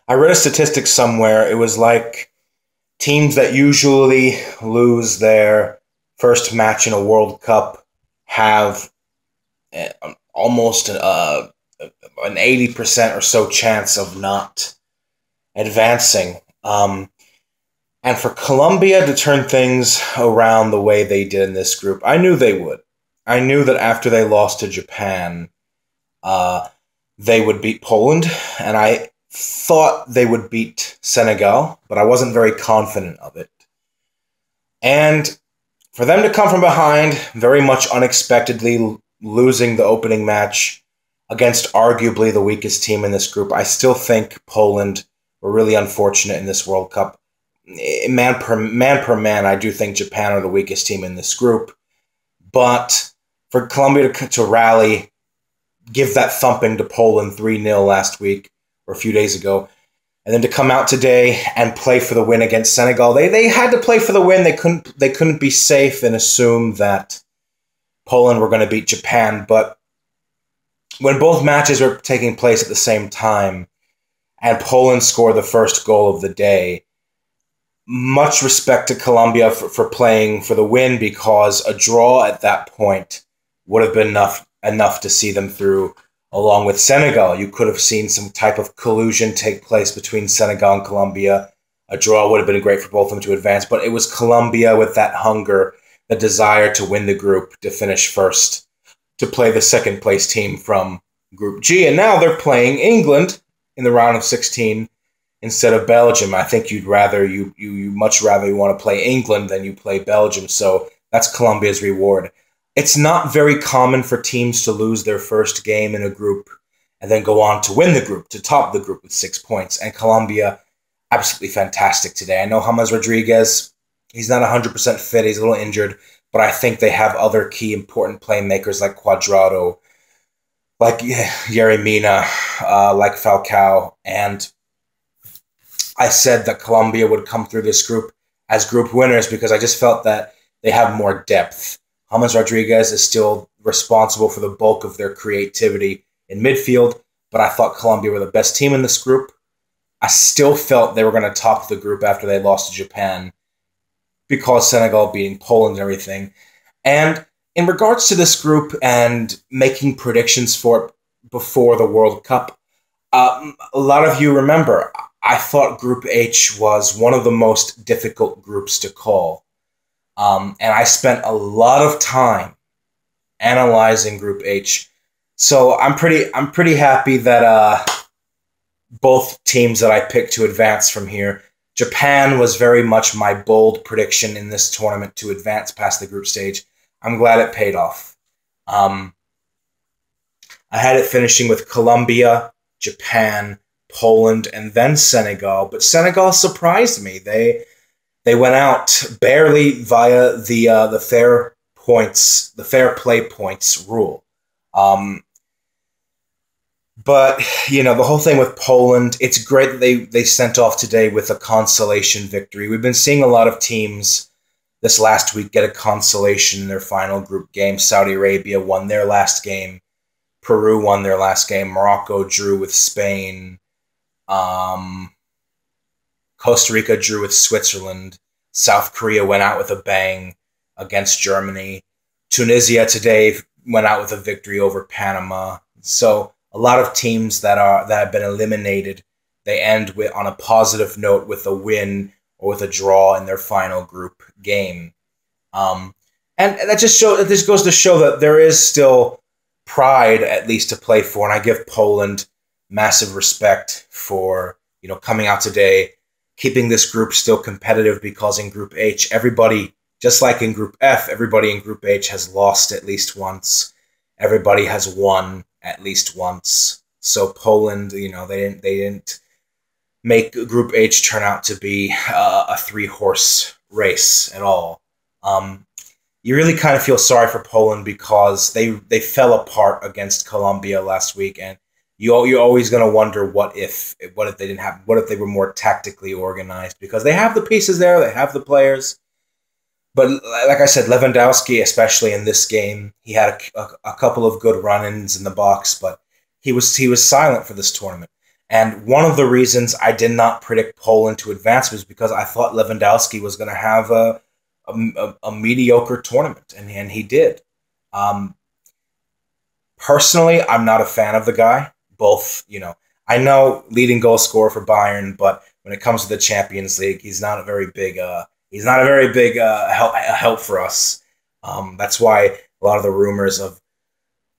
I read a statistic somewhere. It was like teams that usually lose their first match in a World Cup have almost an 80% or so chance of not advancing. And for Colombia to turn things around the way they did in this group, I knew they would. I knew that after they lost to Japan, uh, they would beat Poland, and I thought they would beat Senegal, but I wasn't very confident of it. And for them to come from behind, very much unexpectedly losing the opening match against arguably the weakest team in this group, I still think Poland were really unfortunate in this World Cup. Man per man, I do think Japan are the weakest team in this group. But for Colombia to rally, give that thumping to Poland 3-0 last week or a few days ago, and then to come out today and play for the win against Senegal, they had to play for the win. They couldn't be safe and assume that Poland were going to beat Japan. But when both matches were taking place at the same time, and Poland scored the first goal of the day, much respect to Colombia for playing for the win, because a draw at that point would have been enough to see them through. Along with Senegal, you could have seen some type of collusion take place between Senegal and Colombia. A draw would have been great for both of them to advance, but it was Colombia with that hunger, the desire to win the group, to finish first, to play the second place team from Group G. And now they're playing England in the round of 16 instead of Belgium. I think you much rather you want to play England than you play Belgium. So that's Colombia's reward. It's not very common for teams to lose their first game in a group and then go on to win the group, to top the group with 6 points. And Colombia, absolutely fantastic today. I know James Rodriguez, he's not 100% fit, he's a little injured, but I think they have other key important playmakers like Cuadrado, like Yerry Mina, like Falcao. And I said that Colombia would come through this group as group winners because I just felt that they have more depth. James Rodriguez is still responsible for the bulk of their creativity in midfield, but I thought Colombia were the best team in this group. I still felt they were going to top the group after they lost to Japan because Senegal beating Poland and everything. And in regards to this group and making predictions for it before the World Cup, a lot of you remember, I thought Group H was one of the most difficult groups to call. And I spent a lot of time analyzing Group H. So I'm pretty happy that both teams that I picked to advance from here. Japan was very much my bold prediction in this tournament to advance past the group stage. I'm glad it paid off. I had it finishing with Colombia, Japan, Poland, and then Senegal. But Senegal surprised me. They went out barely via the fair play points rule. But, the whole thing with Poland, it's great that they sent off today with a consolation victory. We've been seeing a lot of teams this last week get a consolation in their final group game. Saudi Arabia won their last game. Peru won their last game. Morocco drew with Spain. Costa Rica drew with Switzerland. South Korea went out with a bang against Germany. Tunisia today went out with a victory over Panama. So a lot of teams that have been eliminated, they end on a positive note with a win or with a draw in their final group game. And this goes to show that there is still pride, at least, to play for. And I give Poland massive respect for, coming out today, keeping this group still competitive, because in Group H, everybody, just like in Group F, everybody in Group H has lost at least once. Everybody has won at least once. So Poland, they didn't make Group H turn out to be a 3-horse race at all. You really kind of feel sorry for Poland because they fell apart against Colombia last week, and you're always going to wonder what if they were more tactically organized, because they have the pieces there, they have the players. But like I said, Lewandowski, especially in this game, he had a couple of good run-ins in the box, but he was silent for this tournament. And one of the reasons I did not predict Poland to advance was because I thought Lewandowski was going to have a mediocre tournament, and he did. Um, Personally, I'm not a fan of the guy. Both, I know leading goal scorer for Bayern, but when it comes to the Champions League, he's not a very big help for us. That's why a lot of the rumors of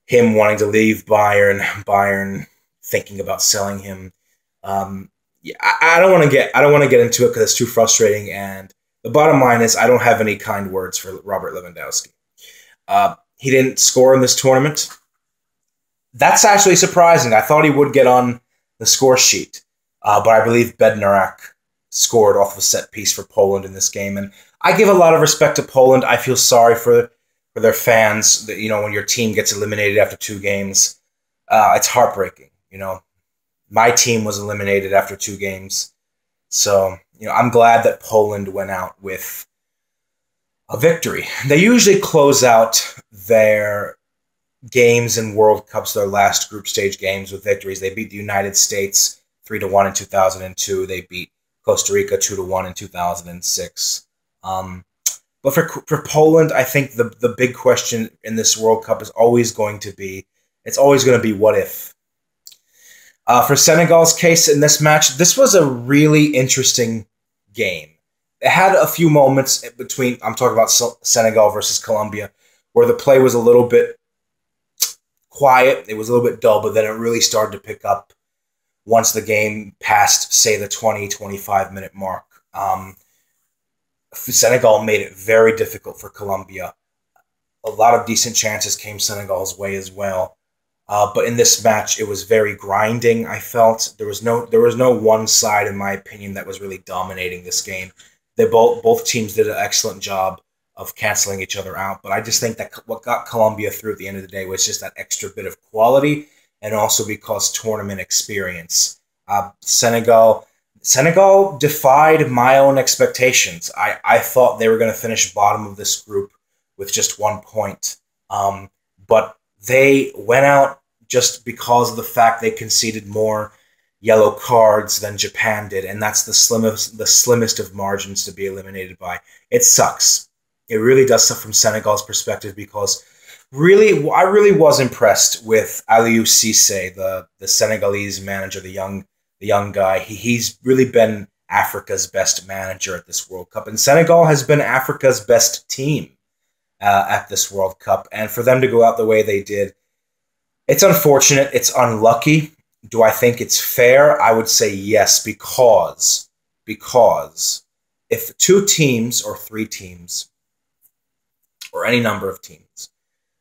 him wanting to leave Bayern thinking about selling him. Yeah, I don't want to get into it because it's too frustrating. And the bottom line is, I don't have any kind words for Robert Lewandowski. He didn't score in this tournament. That's actually surprising. I thought he would get on the score sheet, but I believe Bednarak scored off of a set piece for Poland in this game, and I give a lot of respect to Poland. I feel sorry for their fans. That when your team gets eliminated after 2 games, it's heartbreaking. My team was eliminated after 2 games, so I'm glad that Poland went out with a victory. They usually close out their games in World Cups, their last group stage games, with victories. They beat the United States 3-1 in 2002. They beat Costa Rica 2-1 in 2006. But for Poland, I think the big question in this World Cup is always going to be, what if? For Senegal's case in this match, this was a really interesting game. It had a few moments between, I'm talking about Senegal versus Colombia, where the play was a little bit quiet. It was a little bit dull, but then it really started to pick up once the game passed, say, the 20-25 minute mark. Senegal made it very difficult for Colombia. A lot of decent chances came Senegal's way as well. But in this match, it was very grinding, I felt. There was no one side, in my opinion, that was really dominating this game. Both teams did an excellent job of canceling each other out. But I just think that what got Colombia through at the end of the day was just that extra bit of quality, and also because tournament experience. Senegal defied my own expectations. I thought they were going to finish bottom of this group with just 1 point. But they went out just because of the fact they conceded more yellow cards than Japan did, and that's the slimmest of margins to be eliminated by. It sucks. It really does suck from Senegal's perspective, because I really was impressed with Aliou Cissé, the Senegalese manager, the young guy. He's really been Africa's best manager at this World Cup, and Senegal has been Africa's best team at this World Cup. And for them to go out the way they did, it's unfortunate. It's unlucky. Do I think it's fair? I would say yes, because if 2 teams or 3 teams or any number of teams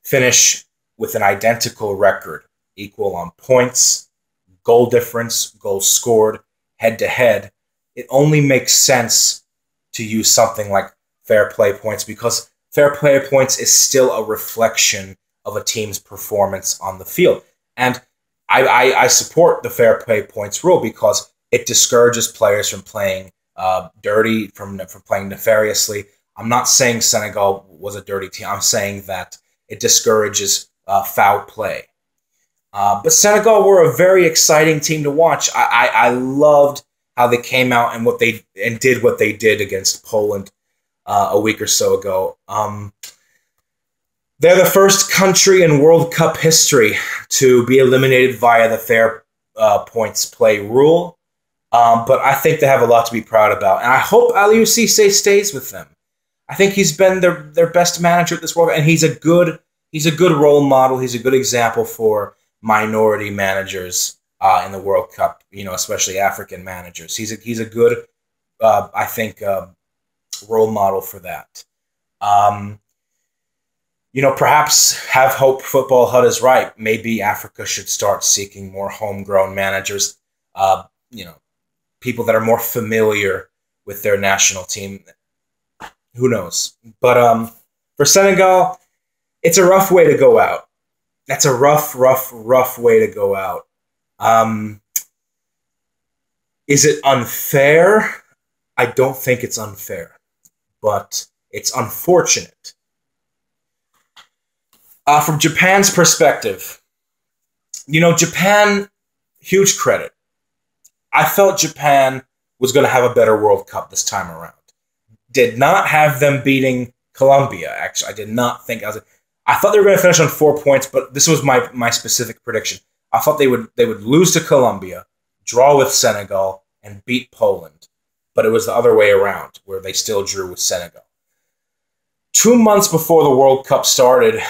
finish with an identical record, equal on points, goal difference, goals scored, head-to-head, it only makes sense to use something like fair play points, because fair play points is still a reflection of a team's performance on the field. And I support the fair play points rule because it discourages players from playing dirty, from playing nefariously. I'm not saying Senegal was a dirty team. I'm saying that it discourages foul play. But Senegal were a very exciting team to watch. I loved how they came out and did what they did against Poland a week or so ago. They're the first country in World Cup history to be eliminated via the fair points play rule. But I think they have a lot to be proud about. And I hope Aliou Cissé stays with them. I think he's been their best manager at this World Cup, and he's a good role model. He's a good example for minority managers in the World Cup, especially African managers. He's a good, I think, role model for that. Perhaps Have Hope Football Hut is right. Maybe Africa should start seeking more homegrown managers, people that are more familiar with their national team. Who knows? But for Senegal, it's a rough way to go out. That's a rough way to go out. Is it unfair? I don't think it's unfair, but it's unfortunate. From Japan's perspective, Japan, huge credit. I felt Japan was going to have a better World Cup this time around. Did not have them beating Colombia, actually. I did not think... I thought they were going to finish on 4 points, but this was my specific prediction. I thought they would lose to Colombia, draw with Senegal, and beat Poland. But it was the other way around, where they still drew with Senegal. 2 months before the World Cup started,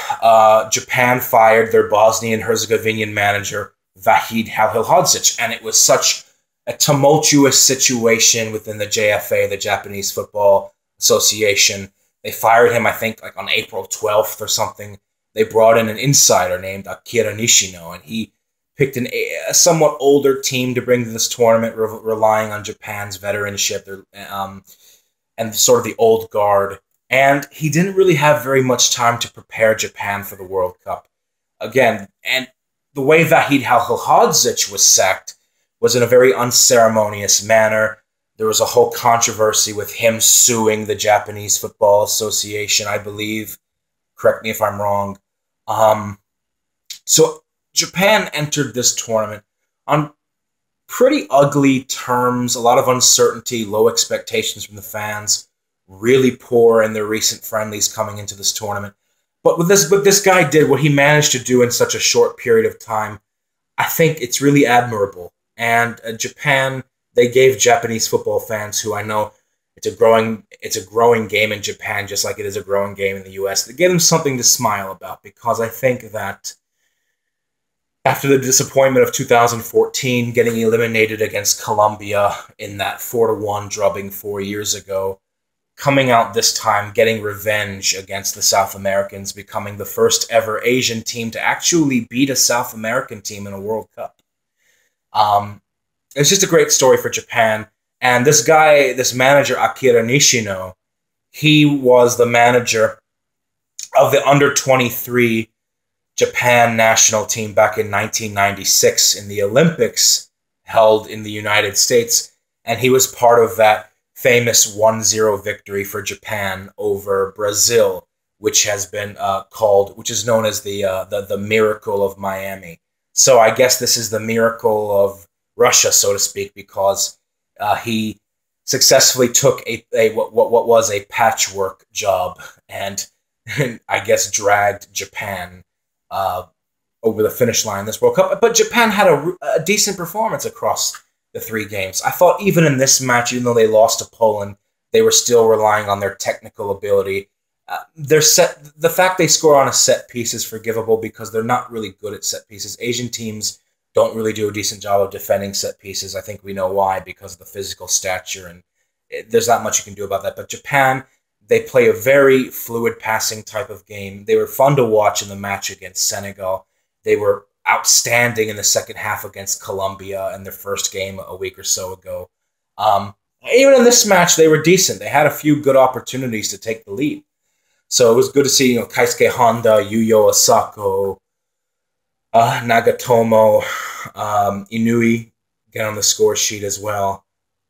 Japan fired their Bosnian Herzegovinian manager, Vahid Halilhodzic, and it was such a tumultuous situation within the JFA, the Japanese Football Association. They fired him, I think, like on April 12th or something. They brought in an insider named Akira Nishino, and he picked a somewhat older team to bring to this tournament, relying on Japan's veteranship and sort of the old guard. And he didn't really have very much time to prepare Japan for the World Cup. Again, and the way Vahid Halilhodzic was sacked was in a very unceremonious manner. There was a whole controversy with him suing the Japanese Football Association, I believe. Correct me if I'm wrong. So Japan entered this tournament on pretty ugly terms, a lot of uncertainty, low expectations from the fans, really poor in their recent friendlies coming into this tournament. But what this guy did, what he managed to do in such a short period of time, I think it's really admirable. And Japan, they gave Japanese football fans, who I know it's a growing game in Japan, just like it is a growing game in the US. They gave them something to smile about, because I think that after the disappointment of 2014, getting eliminated against Colombia in that 4-1 drubbing 4 years ago, coming out this time, getting revenge against the South Americans, becoming the first ever Asian team to actually beat a South American team in a World Cup. It's just a great story for Japan. And this guy, this manager, Akira Nishino, he was the manager of the under-23 Japan national team back in 1996 in the Olympics held in the United States. And he was part of that famous 1-0 victory for Japan over Brazil, which has been which is known as the Miracle of Miami. So I guess this is the miracle of Russia, so to speak, because he successfully took what was a patchwork job and I guess dragged Japan over the finish line in this World Cup. But Japan had a decent performance across the 3 games. I thought even in this match, even though they lost to Poland, they were still relying on their technical ability. The fact they score on a set piece is forgivable because they're not really good at set pieces. Asian teams don't really do a decent job of defending set pieces. I think we know why, because of the physical stature, and there's not much you can do about that. But Japan, they play a very fluid passing type of game. They were fun to watch in the match against Senegal. They were outstanding in the second half against Colombia in their first game a week or so ago. Even in this match, they were decent. They had a few good opportunities to take the lead. So it was good to see, Keisuke Honda, Yuyo Osako, Nagatomo, Inui get on the score sheet as well.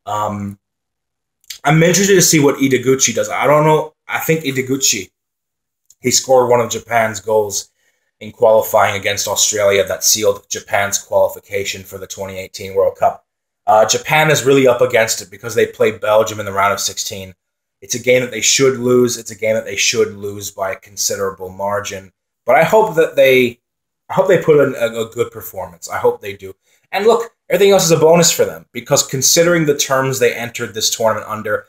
I'm interested to see what Ideguchi does. I don't know. I think Ideguchi, he scored one of Japan's goals in qualifying against Australia that sealed Japan's qualification for the 2018 World Cup. Japan is really up against it because they played Belgium in the round of 16. It's a game that they should lose. It's a game that they should lose by a considerable margin. But I hope they put in a good performance. I hope they do. And look, everything else is a bonus for them, because considering the terms they entered this tournament under,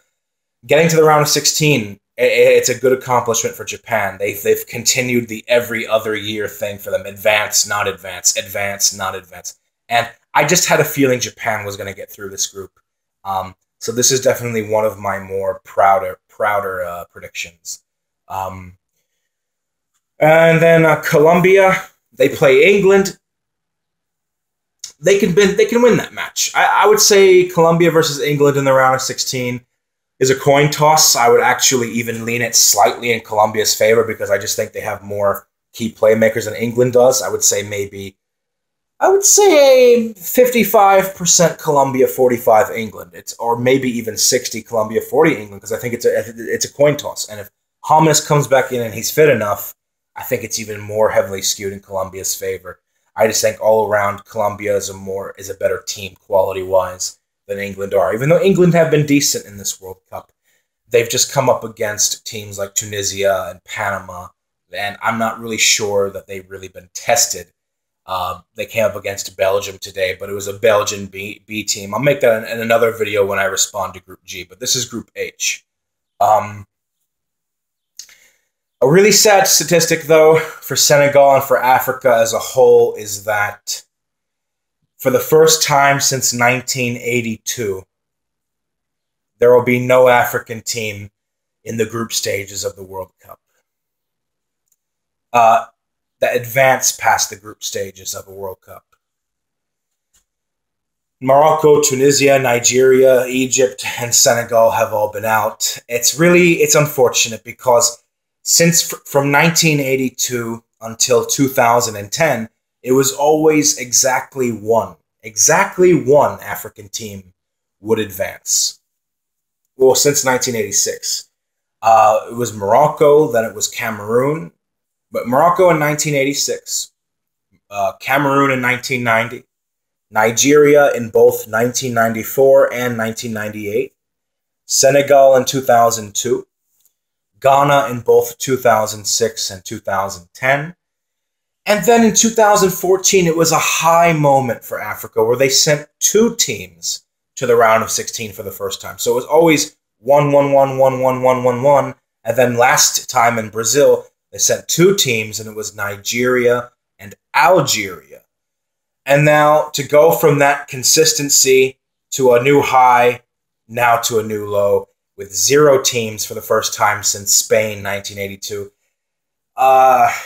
getting to the round of 16, it's a good accomplishment for Japan. They've continued the every other year thing for them. Advance, not advance. Advance, not advance. And I just had a feeling Japan was going to get through this group. So this is definitely one of my more prouder predictions. And then Colombia, they play England. They can win that match. I would say Colombia versus England in the round of 16 is a coin toss. I would actually even lean it slightly in Colombia's favor because I just think they have more key playmakers than England does. I would say a 55% Colombia, 45 England. Or maybe even 60 Colombia, 40 England, because I think it's a coin toss. And if James comes back in and he's fit enough, I think it's even more heavily skewed in Colombia's favor. I just think all around Colombia is a better team quality wise. than England are. Even though England have been decent in this World Cup, they've just come up against teams like Tunisia and Panama, and I'm not really sure that they've really been tested. They came up against Belgium today, but it was a Belgian B team. I'll make that in another video when I respond to Group G, but this is Group H. A really sad statistic, though, for Senegal and for Africa as a whole is that for the first time since 1982, there will be no African team in the group stages of the World Cup that advance past the group stages of a World Cup. Morocco, Tunisia, Nigeria, Egypt, and Senegal have all been out. It's unfortunate because from 1982 until 2010, it was always exactly one African team would advance. Well, since 1986. It was Morocco, then it was Cameroon. But Morocco in 1986, Cameroon in 1990, Nigeria in both 1994 and 1998, Senegal in 2002, Ghana in both 2006 and 2010. And then in 2014, it was a high moment for Africa where they sent 2 teams to the round of 16 for the first time. So it was always 1-1-1-1-1-1-1-1. And then last time in Brazil, they sent 2 teams, and it was Nigeria and Algeria. And now to go from that consistency to a new high, now to a new low, with 0 teams for the first time since Spain 1982,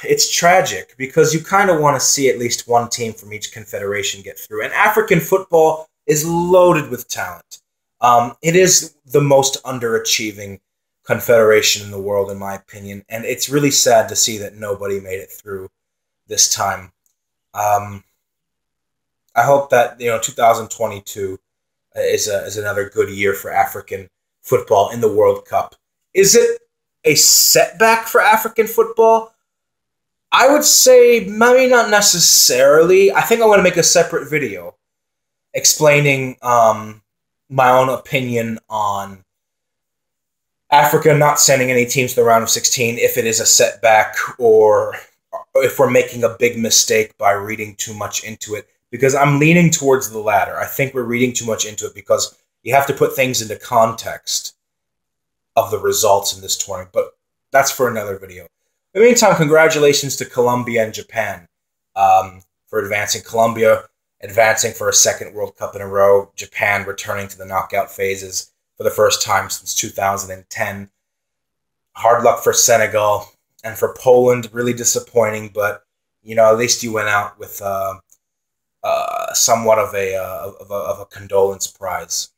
it's tragic because you kind of want to see at least 1 team from each confederation get through. And African football is loaded with talent. It is the most underachieving confederation in the world, in my opinion, and it's really sad to see that nobody made it through this time. I hope that 2022 is another good year for African football in the World Cup. Is it a setback for African football? I would say maybe not necessarily. I think I want to make a separate video explaining my own opinion on Africa not sending any teams to the round of 16, if it is a setback or if we're making a big mistake by reading too much into it, because I'm leaning towards the latter. I think we're reading too much into it because you have to put things into context of the results in this tournament, but that's for another video. In the meantime, congratulations to Colombia and Japan for advancing. Colombia advancing for a 2nd World Cup in a row, Japan returning to the knockout phases for the first time since 2010. Hard luck for Senegal, and for Poland, really disappointing, but at least you went out with somewhat of a condolence prize.